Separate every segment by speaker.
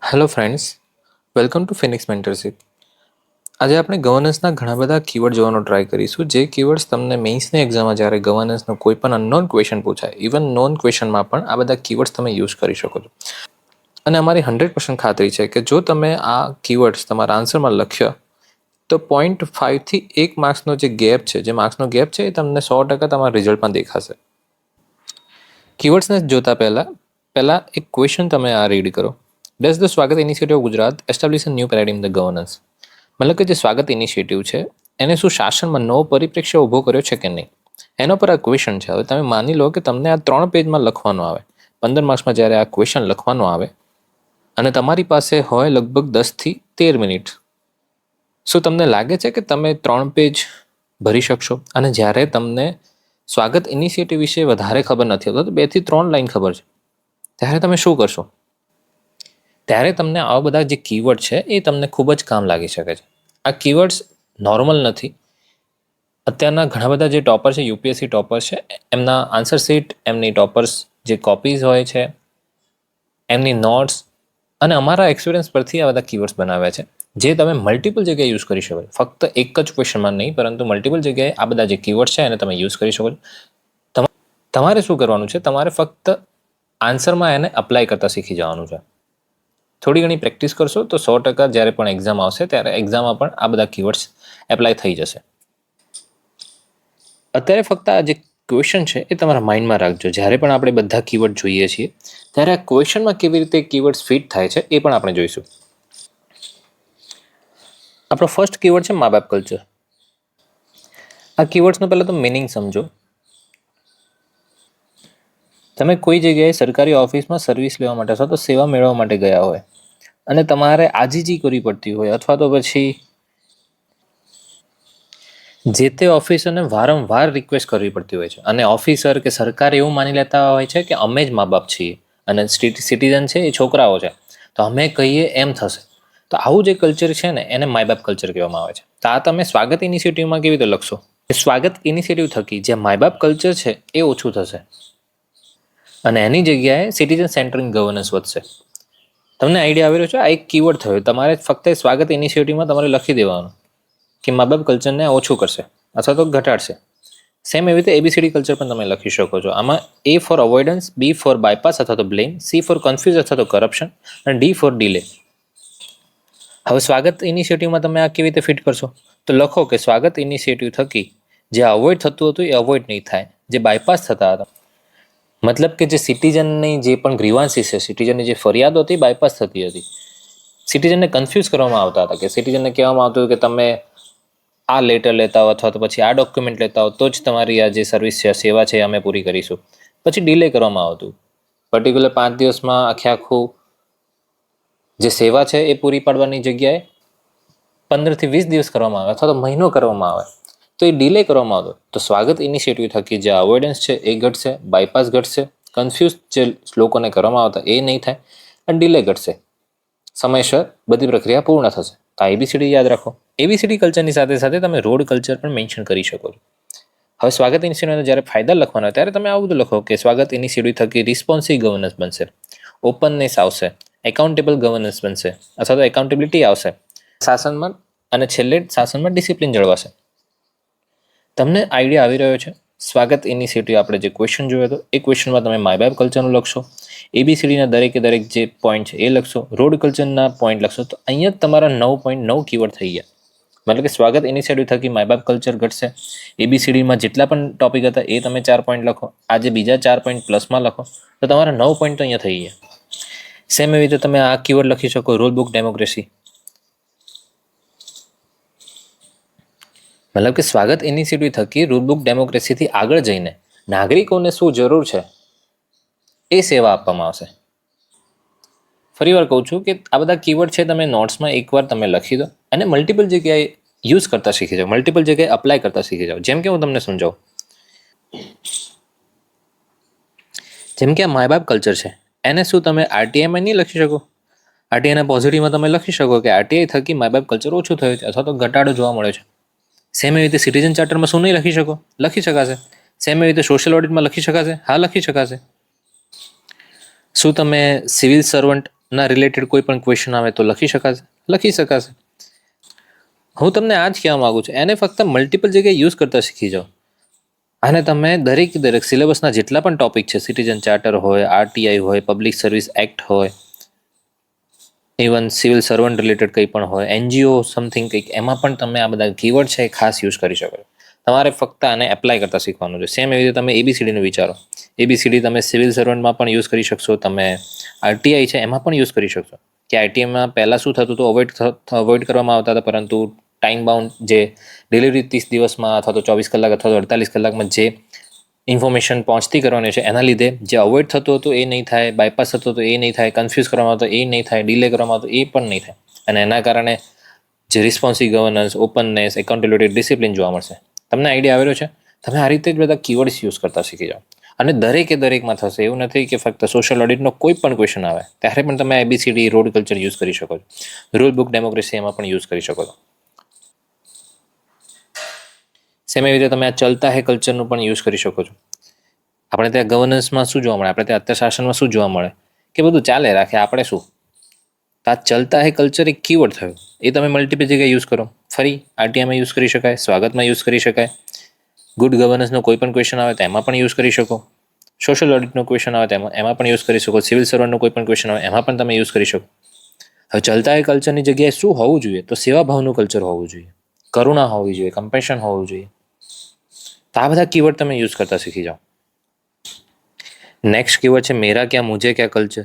Speaker 1: Hello friends, welcome to Phoenix mentorship. આજે આપણે ગવર્નન્સના ઘણા બધા કીવર્ડ જોવાનો ટ્રાય કરીશું, જે કીવર્ડ્સ તમને મેઇન્સની એક્ઝામમાં જ્યારે ગવર્નન્સનો કોઈ પણ અનનોન ક્વેશ્ચન પૂછાય, ઇવન નોન ક્વેશ્ચનમાં પણ આ બધા કીવર્ડ્સ તમે યુઝ કરી શકો છો. અને અમારી 100% ખાતરી છે કે જો તમે આ કીવર્ડ્સ તમારા આન્સરમાં લખ્યા તો 0.5 થી 1 માર્ક્સનો જે ગેપ છે, એ તમને 100% તમારા રિઝલ્ટમાં દેખાશે. કીવર્ડ્સને જોતા પહેલાં એક ક્વેશ્ચન તમે આ રીડ કરો. ડઝ ધ સ્વાગત initiative of Gujarat establish a new paradigm the governance? મતલબ કે જે સ્વાગત ઇનિશિયેટિવ છે એને શું શાસનમાં નવો પરિપ્રેક્ષ્ય ઊભો કર્યો છે કે નહીં, એના પર આ ક્વેશ્ચન છે. હવે તમે માની લો કે તમને આ 3 પેજમાં લખવાનું આવે, 15 માર્ક્સમાં જ્યારે આ ક્વેશ્ચન લખવાનો આવે અને તમારી પાસે હોય લગભગ 10 થી 13 મિનિટ, શું તમને લાગે છે કે તમે 3 પેજ ભરી શકશો? અને જ્યારે તમને સ્વાગત ઇનિશિયેટિવ વિશે વધારે ખબર નથી હોતી, તો 2 થી 3 લાઈન ખબર છે, ત્યારે તમે શું કરશો? ત્યારે તમને આવા બધા જે કીવર્ડ છે એ તમને ખૂબ જ કામ લાગી શકે છે. આ કીવર્ડ્સ નોર્મલ નથી. અત્યારના ઘણા બધા જે ટોપર છે, યુપીએસસી ટોપર છે, એમના આન્સર શીટ, એમની ટોપર્સ જે કોપીઝ હોય છે, એમની નોટ્સ અને અમારા એક્સપિરિયન્સ પરથી આ બધા કીવર્ડ્સ બનાવ્યા છે, જે તમે મલ્ટિપલ જગ્યાએ યુઝ કરી શકો. ફક્ત એક જ ક્વેશ્ચનમાં નહીં, પરંતુ મલ્ટિપલ જગ્યાએ આ બધા જે કીવર્ડ છે એને તમે યુઝ કરી શકો છો. તમારે શું કરવાનું છે? તમારે ફક્ત આન્સરમાં એને અપ્લાય કરતા શીખી જવાનું છે. થોડી ઘણી પ્રેક્ટિસ કરશો તો 100% જ્યારે પણ એક્ઝામ આવશે ત્યારે એક્ઝામમાં પણ આ બધા કીવર્ડ્સ એપ્લાય થઈ જશે. અત્યારે ફક્ત આ જે ક્વેશ્ચન છે એ તમારા માઇન્ડમાં રાખજો. જ્યારે પણ આપણે બધા કીવર્ડ જોઈએ છીએ ત્યારે આ ક્વેશ્ચનમાં કેવી રીતે કીવર્ડ્સ ફિટ થાય છે એ પણ આપણે જોઈશું. આપણો ફર્સ્ટ કીવર્ડ છે મા બાપ કલ્ચર. આ કીવર્ડ્સનો પહેલાં તો મિનિંગ સમજો. તમે કોઈ જગ્યાએ સરકારી ઓફિસમાં સર્વિસ લેવા માટે અથવા તો સેવા મેળવવા માટે ગયા હોય અને તમારે આજીજી કરવી પડતી હોય, અથવા તો પછી જે તે ઓફિસરને વારંવાર રિક્વેસ્ટ કરવી પડતી હોય છે, અને ઓફિસર કે સરકાર એવું માની લેતા હોય છે કે અમે જ મા બાપ છીએ અને સિટીઝન છે એ છોકરાઓ છે, તો અમે કહીએ એમ થશે. તો આવું જે કલ્ચર છે ને એને માય બાપ કલ્ચર કહેવામાં આવે છે. તો આ તમે સ્વાગત ઇનિશિયેટિવમાં કેવી રીતે લખશો? સ્વાગત ઇનિશિયેટિવ થકી જે માય બાપ કલ્ચર છે એ ઓછું થશે અને એની જગ્યાએ સિટીઝન સેન્ટરિંગ ગવર્નન્સ વધશે. તમને આઈડિયા આવી રહ્યો છે? આ એક કીવર્ડ થયો. તમારે ફક્ત સ્વાગત ઇનિશિયેટિવમાં તમારે લખી દેવાનું કે મા બાપ કલ્ચરને ઓછું કરશે અથવા તો ઘટાડશે. સેમ એવી રીતે એબીસીડી કલ્ચર પણ તમે લખી શકો છો. આમાં એ ફોર અવોઇડન્સ, બી ફોર બાયપાસ અથવા તો બ્લેમ, સી ફોર કન્ફ્યુઝ અથવા તો કરપ્શન અને ડી ફોર ડિલે. હવે સ્વાગત ઇનિશિયેટિવમાં તમે આ કેવી રીતે ફિટ કરશો? તો લખો કે સ્વાગત ઇનિશિયેટિવ થકી જે અવોઇડ થતું હતું એ અવોઇડ નહીં થાય, જે બાયપાસ થતા હતા, મતલબ કે જે સિટીઝનની જે પણ ગ્રીવાન્સીસ છે, સિટીઝનની જે ફરિયાદો હતી, બાયપાસ થતી હતી. સિટીઝનને કન્ફ્યુઝ કરવામાં આવતા હતા, કે સિટીઝનને કહેવામાં આવતું હતું કે તમે આ લેટર લેતા હો અથવા તો પછી આ ડોક્યુમેન્ટ લેતા હો તો જ તમારી આ જે સર્વિસ છે, સેવા છે, અમે પૂરી કરીશું. પછી ડિલે કરવામાં આવતું. પર્ટિક્યુલર 5 દિવસમાં આખું જે સેવા છે એ પૂરી પાડવાની જગ્યાએ 15 થી 20 દિવસ કરવામાં આવે અથવા તો મહિનો કરવામાં આવે, તો એ ડિલે કરવામાં આવતો. તો સ્વાગત ઇનિશિયેટિવ થકી જે અવોઇડન્સ છે એ ઘટશે, બાયપાસ ઘટશે, કન્ફ્યુઝ જે લોકોને કરવામાં આવતા એ નહીં થાય અને ડિલે ઘટશે. સમયસર બધી પ્રક્રિયા પૂર્ણ થશે. તો એબીસીડી યાદ રાખો. એબીસીડી કલ્ચરની સાથે સાથે તમે રોડ કલ્ચર પણ મેન્શન કરી શકો છો. હવે સ્વાગત ઇનિશિયેટિવના જ્યારે ફાયદા લખવાના હોય ત્યારે તમે આવું બધું લખો કે સ્વાગત ઇનિશિયેટિવ થકી રિસ્પોન્સિવ ગવર્નન્સ બનશે, ઓપનનેસ આવશે, એકાઉન્ટેબલ ગવર્નન્સ બનશે અથવા તો એકાઉન્ટેબિલિટી આવશે શાસનમાં, અને છેલ્લે શાસનમાં ડિસિપ્લિન જળવાશે. તમને આઈડિયા આવી રહ્યો છે? સ્વાગત ઇનિશિયેટિવ આપણે જે ક્વેશ્ચન જોયો હતો એ ક્વેશ્ચનમાં તમે માય બાપ કલ્ચરનું લખશો, એબીસીડીના દરેકે દરેક જે પોઈન્ટ છે એ લખશો, રોડ કલ્ચરના પોઈન્ટ લખશો, તો અહીંયા જ તમારા 9.9 કીવર્ડ થઈ ગયા. મતલબ કે સ્વાગત ઇનિશિયેટિવ થકી માય બાપ કલ્ચર ઘટશે. એબીસીડીમાં જેટલા પણ ટોપિક હતા એ તમે 4 પોઈન્ટ લખો, આજે બીજા 4 પોઈન્ટ પ્લસમાં લખો, તો તમારા 9 પોઈન્ટ તો અહીંયા થઈ ગયા. સેમ એવી રીતે તમે આ કીવર્ડ લખી શકો, રૂલ બુક ડેમોક્રેસી. મતલબ કે સ્વાગત ઇનિશિયેટિવ થકી રૂલ બુક ડેમોક્રેસીથી આગળ જઈને નાગરિકોને શું જરૂર છે એ સેવા આપવામાં આવશે. ફરીવાર કહું છું કે આ બધા કીવર્ડ છે તમે નોટ્સમાં એકવાર તમે લખી દો અને મલ્ટિપલ જગ્યાએ યુઝ કરતા શીખી જાઓ, મલ્ટિપલ જગ્યાએ અપ્લાય કરતા શીખી જાઓ. જેમ કે હું તમને સમજાવું, જેમ કે આ માય બાપ કલ્ચર છે, એને શું તમે આરટીઆઈમાં નહીં લખી શકો? આરટીઆઈના પોઝિટિવમાં તમે લખી શકો કે આરટીઆઈ થકી માય બાપ કલ્ચર ઓછું થયું છે અથવા તો ઘટાડો જોવા મળે છે. સેમ એવી રીતે સિટીઝન ચાર્ટરમાં શું નહીં લખી શકો? લખી શકાશે. સેમ એવી રીતે સોશિયલ ઓડિટમાં લખી શકાશે? હા, લખી શકાશે. શું તમે સિવિલ સર્વન્ટ ના રિલેટેડ કોઈ પણ ક્વેશ્ચન આવે તો લખી શકાશે. હું તમને આ જ કહેવા માગું છું, એને ફક્ત મલ્ટિપલ જગ્યાએ યુઝ કરતા શીખી જાઓ. અને તમે દરેક સિલેબસના જેટલા પણ ટોપિક છે, સિટીઝન ચાર્ટર હોય, આરટીઆઈ હોય, પબ્લિક સર્વિસ એક્ટ હોય, ઇવન સિવિલ સર્વન્ટ રિલેટેડ કંઈ પણ હોય, એનજીઓ સમથિંગ કંઈક, એમાં પણ તમે આ બધા કીવર્ડ છે એ ખાસ યુઝ કરી શકો છો. તમારે ફક્ત આને એપ્લાય કરતા શીખવાનું છે. સેમ એવી રીતે તમે એબીસીડીનું વિચારો. એબીસીડી તમે સિવિલ સર્વન્ટમાં પણ યુઝ કરી શકશો, તમે આરટીઆઈ છે એમાં પણ યુઝ કરી શકશો. કે આઈટીઆઈમાં પહેલાં શું થતું હતું, અવોઇડ કરવામાં આવતા હતા, પરંતુ ટાઈમ બાઉન્ડ જે ડિલિવરી 30 દિવસમાં અથવા તો 24 કલાક અથવા તો 48 કલાકમાં જે ઇન્ફોર્મેશન પહોંચતી કરવાની છે, એના લીધે જે અવોઇડ થતું હતું એ નહીં થાય, બાયપાસ થતું હતું એ નહીં થાય, કન્ફ્યુઝ કરવામાં આવતો એ નહીં થાય, ડિલે કરવામાં આવતો એ પણ નહીં થાય. અને એના કારણે જે responsive governance, openness, accountability, discipline જોવા મળશે. તમને આઈડિયા આવેલો છે? તમે આ રીતે જ બધા કીવર્ડ્સ યુઝ કરતા શીખી જાઓ. અને દરેકમાં થશે. એવું નથી કે ફક્ત સોશિયલ ઓડિટનો કોઈ પણ ક્વેશ્ચન આવે ત્યારે પણ તમે એબીસીડી, રોડ કલ્ચર યુઝ કરી શકો છો. રૂલ બુક, ડેમોક્રેસી એમાં પણ યુઝ કરી શકો છો. સેમ એવી રીતે તમે આ ચલતા હે કલ્ચરનું પણ યુઝ કરી શકો છો. આપણે ત્યાં ગવર્નન્સમાં શું જોવા મળે, આપણે ત્યાં અત્યાર શાસનમાં શું જોવા મળે કે બધું ચાલે રાખે, આપણે શું. તો આ ચલતા હે કલ્ચર એક કીવર્ડ થયું, એ તમે મલ્ટિપલ જગ્યાએ યુઝ કરો. ફરી આરટીઆઈમાં યુઝ કરી શકાય, સ્વાગતમાં યુઝ કરી શકાય, ગુડ ગવર્નન્સનો કોઈ પણ ક્વેશ્ચન આવે તો એમાં પણ યુઝ કરી શકો, સોશિયલ ઓડિટનો ક્વેશ્ચન આવે તો એમાં પણ યુઝ કરી શકો, સિવિલ સર્વન્ટનો કોઈ પણ ક્વેશ્ચન આવે એમાં પણ તમે યુઝ કરી શકો. હવે ચલતા હે કલ્ચરની જગ્યાએ શું હોવું જોઈએ? તો સેવાભાવનું કલ્ચર હોવું જોઈએ, કરુણા હોવી જોઈએ, કમ્પેશન હોવું જોઈએ. તો આ બધા કીવર્ડ તમે યુઝ કરતા શીખી જાઓ. નેક્સ્ટ કીવર્ડ છે મેરા ક્યાં મુझे ક્યાં કલ્ચર.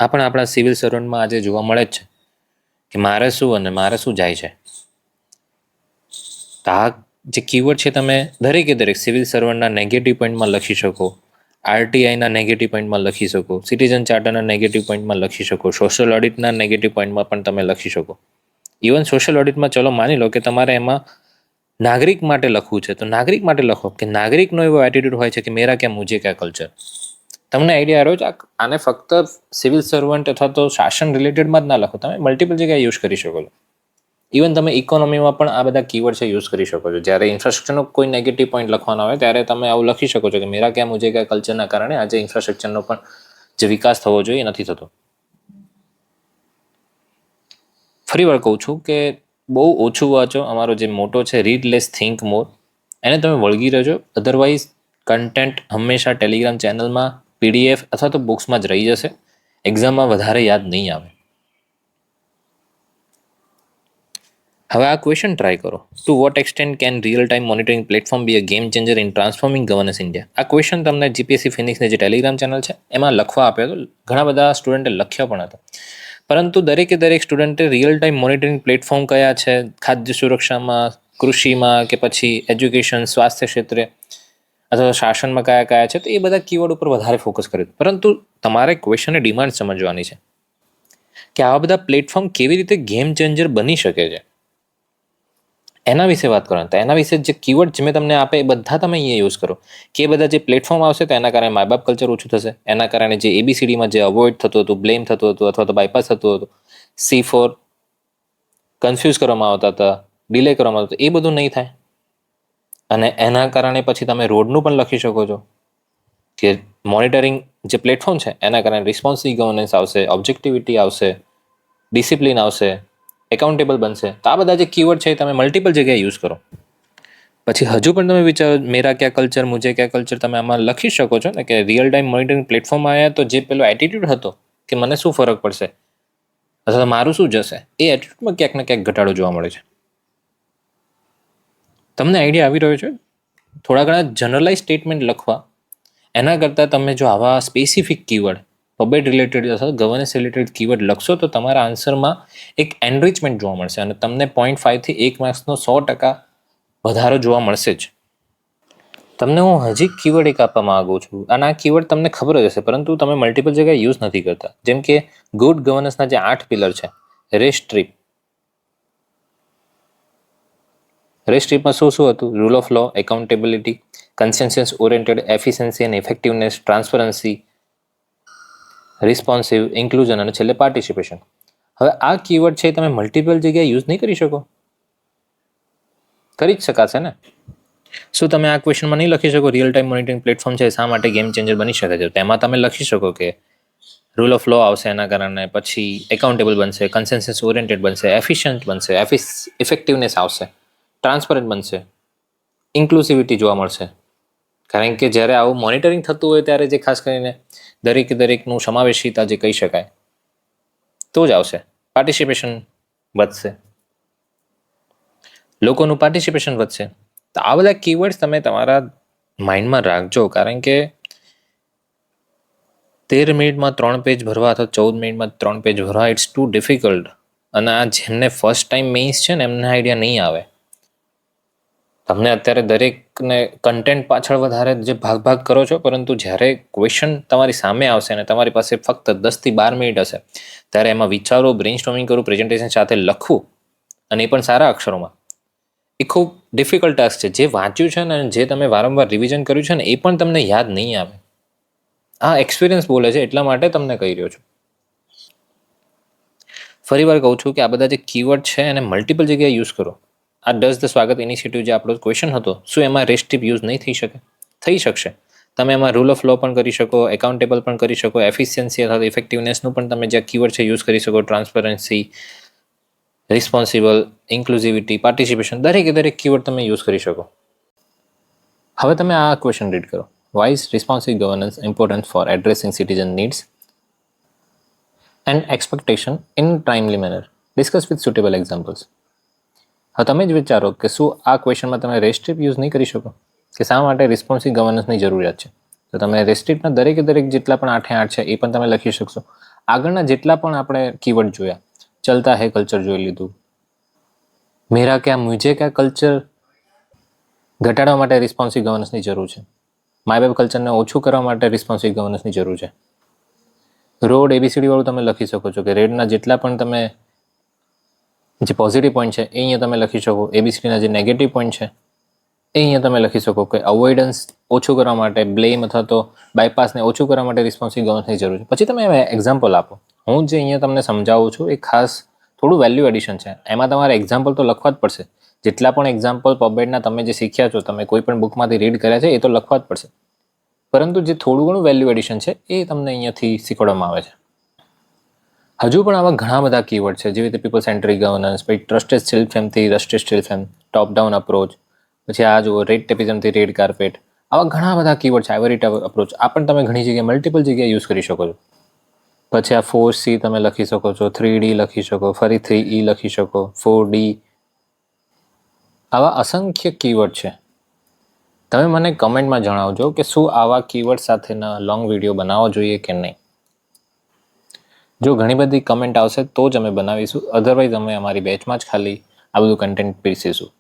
Speaker 1: આ પણ આપણા સિવિલ સર્વન્ટમાં આજે જોવા મળે જ છે કે મારે શું અને મારે શું જાય છે. તો આ જે કીવર્ડ છે તમે દરેક સિવિલ સર્વન્ટના નેગેટિવ પોઈન્ટમાં લખી શકો, આરટીઆઈના નેગેટિવ પોઈન્ટમાં લખી શકો, સિટીઝન ચાર્ટરના નેગેટિવ પોઈન્ટમાં લખી શકો, સોશિયલ ઓડિટના નેગેટિવ પોઈન્ટમાં પણ તમે લખી શકો. ઇવન સોશિયલ ઓડિટમાં ચલો માની લો કે તમારે એમાં નાગરિક માટે લખવું છે, તો નાગરિક માટે લખો કે નાગરિકનો એવો એટીટ્યુડ હોય છે કે મેરા ક્યાં મુझे ક્યાં કલ્ચર. તમને આઈડિયા આવ્યો છે? આને ફક્ત સિવિલ સર્વન્ટ અથવા તો શાસન રિલેટેડમાં જ ના લખો, તમે મલ્ટિપલ જગ્યાએ યુઝ કરી શકો છો. ઇવન તમે ઇકોનોમીમાં પણ આ બધા કીવર્ડ છે યુઝ કરી શકો છો. જ્યારે ઇન્ફ્રાસ્ટ્રક્ચરનો કોઈ નેગેટિવ પોઈન્ટ લખવાનો હોય ત્યારે તમે આવું લખી શકો છો કે મેરા ક્યાં મુझे ક્યાં કલ્ચરના કારણે આજે ઇન્ફ્રાસ્ટ્રક્ચરનો પણ જે વિકાસ થવો જોઈએ એ નથી થતો. ફરી વાર કહું છું કે બહુ ઓછું વાંચો. અમારો જે મોટો છે રીડ લેસ થિંક મોર, એને તમે વળગી રહેજો. અધરવાઇઝ કન્ટેન્ટ હંમેશા ટેલિગ્રામ ચેનલમાં પીડીએફ અથવા તો બુક્સમાં જ રહી જશે. એક્ઝામમાં વધારે યાદ નહીં આવે. હવે આ ક્વેશ્ચન ટ્રાય કરો. To what extent can real time monitoring platform be a game changer in transforming governance India. આ ક્વેશ્ચન તમને જીપીએસસી ફિનિક્સની જે ટેલિગ્રામ ચેનલ છે એમાં લખવા આપ્યો હતો. ઘણા બધા સ્ટુડન્ટે લખ્યો પણ હતો, પરંતુ દરેક સ્ટુડન્ટે રિયલ ટાઈમ મોનિટરિંગ પ્લેટફોર્મ કયા છે, ખાદ્ય સુરક્ષામાં, કૃષિમાં, કે પછી એજ્યુકેશન, સ્વાસ્થ્ય ક્ષેત્રે અથવા શાસનમાં કયા છે, તો એ બધા કીવર્ડ ઉપર વધારે ફોકસ કર્યું. પરંતુ તમારે ક્વેશ્ચનની ડિમાન્ડ સમજવાની છે કે આવા બધા પ્લેટફોર્મ કેવી રીતે ગેમ ચેન્જર બની શકે છે, એના વિશે વાત કરવાની. તો એના વિશે જે કીવર્ડ જે મેં તમને આપે એ બધા તમે અહીંયા યુઝ કરો કે એ બધા જે પ્લેટફોર્મ આવશે તો એના કારણે માય બાપ કલ્ચર ઓછું થશે, એના કારણે જે એબીસીડીમાં જે અવોઇડ થતું હતું, બ્લેમ થતું હતું અથવા તો બાયપાસ થતું હતું, C4 કન્ફ્યુઝ કરવામાં આવતા હતા, ડિલે કરવામાં આવતા, એ બધું નહીં થાય. અને એના કારણે પછી તમે રોડનું પણ લખી શકો છો કે મોનિટરિંગ જે પ્લેટફોર્મ છે એના કારણે રિસ્પોન્સિવ ગવર્નન્સ આવશે, ઓબ્જેક્ટિવિટી આવશે, ડિસિપ્લિન આવશે, એકાઉન્ટેબલ બનશે. તો આ બધા જે કીવર્ડ છે એ તમે મલ્ટિપલ જગ્યાએ યુઝ કરો. પછી હજુ પણ તમે વિચારો મેરા ક્યાં કલ્ચર મુझे ક્યાં કલ્ચર તમે આમાં લખી શકો છો ને કે રિયલ ટાઈમ મોનિટરિંગ પ્લેટફોર્મ આવ્યા તો જે પેલો એટીટ્યુડ હતો કે મને શું ફરક પડશે અથવા મારું શું જશે, એ એટીટ્યુડમાં ક્યાંક ને ક્યાંક ઘટાડો જોવા મળે છે. તમને આઈડિયા આવી રહ્યો છે? થોડા ઘણા જનરલાઇઝ સ્ટેટમેન્ટ લખવા એના કરતાં તમે જો આવા સ્પેસિફિક કીવર્ડ પબ્લિક રિલેટેડ અથવા ગવર્નન્સ રિલેટેડ કીવર્ડ લખશો તો તમારા આન્સરમાં એક એનરિચમેન્ટ જોવા મળશે અને તમને 0.5 થી 1 માર્ક્સનો 100% વધારો જોવા મળશે જ. તમને હું હજી કીવર્ડ એક આપવા માંગુ છું, અને આ કીવર્ડ તમને ખબર જ હશે પરંતુ તમે મલ્ટિપલ જગ્યાએ યુઝ નથી કરતા. જેમ કે ગુડ ગવર્નન્સના જે 8 પિલર છે, રેસ્ટ્રીપ. રેસ્ટ્રીપમાં શું હતું? Rule of law, accountability, consensus oriented, efficiency and effectiveness, transparency, responsive, inclusion અને છેલ્લે પાર્ટિસિપેશન. હવે આ કીવર્ડ છે તમે મલ્ટિપલ જગ્યાએ યુઝ નહીં કરી શકો? કરી જ શકાશે ને. શું તમે આ ક્વેશ્ચનમાં નહીં લખી શકો રિયલ ટાઈમ મોનિટરિંગ પ્લેટફોર્મ છે શા માટે ગેમ ચેન્જર બની શકે છે? તેમાં તમે લખી શકો કે રૂલ ઓફ લો આવશે એના કારણે, પછી એકાઉન્ટેબલ બનશે, કન્સેન્સસ ઓરિએન્ટેડ બનશે, એફિશિયન્ટ બનશે, ઇફેક્ટિવનેસ આવશે, ટ્રાન્સપરન્ટ બનશે, ઇન્ક્લુસિવિટી જોવા મળશે. કારણ કે જ્યારે આવું મોનિટરિંગ થતું હોય ત્યારે જે ખાસ કરીને દરેકનું સમાવેશિતા જે કહી શકાય તો જ આવશે. પાર્ટિસિપેશન વધશે, લોકોનું પાર્ટિસિપેશન વધશે. તો આ બધા કીવર્ડ્સ તમે તમારા માઇન્ડમાં રાખજો, કારણ કે 13 મિનિટમાં 3 પેજ ભરવા અથવા 14 મિનિટમાં 3 પેજ ભરવા ઇટ્સ ટુ ડિફિકલ્ટ. અને આ જેમને ફર્સ્ટ ટાઈમ મેઇન્સ છે ને એમને આઈડિયા નહીં આવે. તમને અત્યારે દરેકને કન્ટેન્ટ પાછળ વધારે જે ભાગ કરો છો, પરંતુ જ્યારે ક્વેશ્ચન તમારી સામે આવશે અને તમારી પાસે ફક્ત 10 થી 12 મિનિટ હશે ત્યારે એમાં વિચારો, બ્રેઇનસ્ટોર્મિંગ કરવું, પ્રેઝન્ટેશન સાથે લખવું અને એ પણ સારા અક્ષરોમાં, એ ખૂબ ડિફિકલ્ટ ટાસ્ક છે. જે વાંચ્યું છે ને જે તમે વારંવાર રિવિઝન કર્યું છે ને એ પણ તમને યાદ નહીં આવે. આ એક્સપિરિયન્સ બોલે છે, એટલા માટે તમને કહી રહ્યો છું. ફરી વાર કહું છું કે આ બધા જે કીવર્ડ છે એને મલ્ટિપલ જગ્યાએ યુઝ કરો. આ ડઝ ધ સ્વાગત ઇનિશિયેટિવ જે આપણો ક્વેશ્ચન હતો, શું એમાં રેસ્ટિપ યુઝ નહીં થઈ શકે? થઈ શકશે. તમે એમાં રૂલ ઓફ લો પણ કરી શકો, એકાઉન્ટેબલ પણ કરી શકો, એફિશિયન્સી અથવા ઇફેક્ટિવનેસનું પણ તમે જે કીવર્ડ છે યુઝ કરી શકો, ટ્રાન્સપરન્સી, રિસ્પોન્સિબલ, ઇન્ક્લુઝિવિટી, પાર્ટિસિપેશન, દરેક કીવર્ડ તમે યુઝ કરી શકો. હવે તમે આ ક્વેશ્ચન રીડ કરો. Why is responsive governance important for addressing citizen needs and expectation in timely manner? Discuss with suitable examples. હવે તમે જ વિચારો કે શું આ ક્વેશ્ચનમાં તમે રેસ્ટ્રિપ યુઝ નહીં કરી શકો? કે શા માટે રિસ્પોન્સિવ ગવર્નન્સની જરૂરિયાત છે? તો તમે રેસ્ટ્રિપના દરેક જેટલા પણ 8 છે એ પણ તમે લખી શકશો. આગળના જેટલા પણ આપણે કીવર્ડ જોયા, ચલતા હે કલ્ચર જોઈ લીધું, મેરા ક્યા મુझे ક્યા કલ્ચર ઘટાડવા માટે રિસ્પોન્સિવ ગવર્નન્સની જરૂર છે. માય બાપ કલ્ચરને ઓછું કરવા માટે રિસ્પોન્સિવ ગવર્નન્સની જરૂર છે. રોડ એબીસીડી વાળું તમે લખી શકો છો કે રેડના જેટલા પણ તમે જે પોઝિટિવ પોઈન્ટ છે એ અહીંયા તમે લખી શકો. એબીસીડીના જે નેગેટિવ પોઈન્ટ છે એ અહીંયા તમે લખી શકો કે અવોઇડન્સ ઓછું કરવા માટે, બ્લેમ અથવા તો બાયપાસને ઓછું કરવા માટે રિસ્પોન્સિવ ગવર્નન્સની જરૂર છે. પછી તમે એક્ઝામ્પલ આપો. હું જે અહીંયા તમને સમજાવું છું એ ખાસ થોડું વેલ્યુ એડિશન છે. એમાં તમારે એક્ઝામ્પલ તો લખવા જ પડશે. જેટલા પણ એક્ઝામ્પલ પબમેડના તમે જે શીખ્યા છો, તમે કોઈ પણ બુકમાંથી રીડ કર્યા છે એ તો લખવા જ પડશે. પરંતુ જે થોડું ઘણું વેલ્યુ એડિશન છે એ તમને અહીંયાથી શીખવાડવામાં આવે છે. હજુ પણ આવા ઘણા બધા કીવર્ડ છે, જેવી રીતે પીપલ સેન્ટ્રિક ગવર્નન્સ, પછી ટ્રસ્ટેડ સ્ટીલ ફેમથી rusted steel frame, top down approach, પછી આ જુઓ રેડ ટેપિઝમથી રેડ કાર્પેટ. આવા ઘણા બધા કીવર્ડ છે. આઇવરી અપ્રોચ, આ પણ તમે ઘણી જગ્યાએ મલ્ટિપલ જગ્યાએ યુઝ કરી શકો છો. પછી આ 4C તમે લખી શકો છો, 3D લખી શકો, ફરી 3E લખી શકો, 4D. આવા અસંખ્ય કીવર્ડ છે. તમે મને કમેન્ટમાં જણાવજો કે શું આવા કીવર્ડ સાથેના લોંગ વિડીયો બનાવવો જોઈએ કે નહીં. જો ઘણી બધી કમેન્ટ આવશે તો જ અમે બનાવીશું, અધરવાઇઝ અમે અમારી બેચમાં જ ખાલી આ બધું કન્ટેન્ટ પીરસીશું.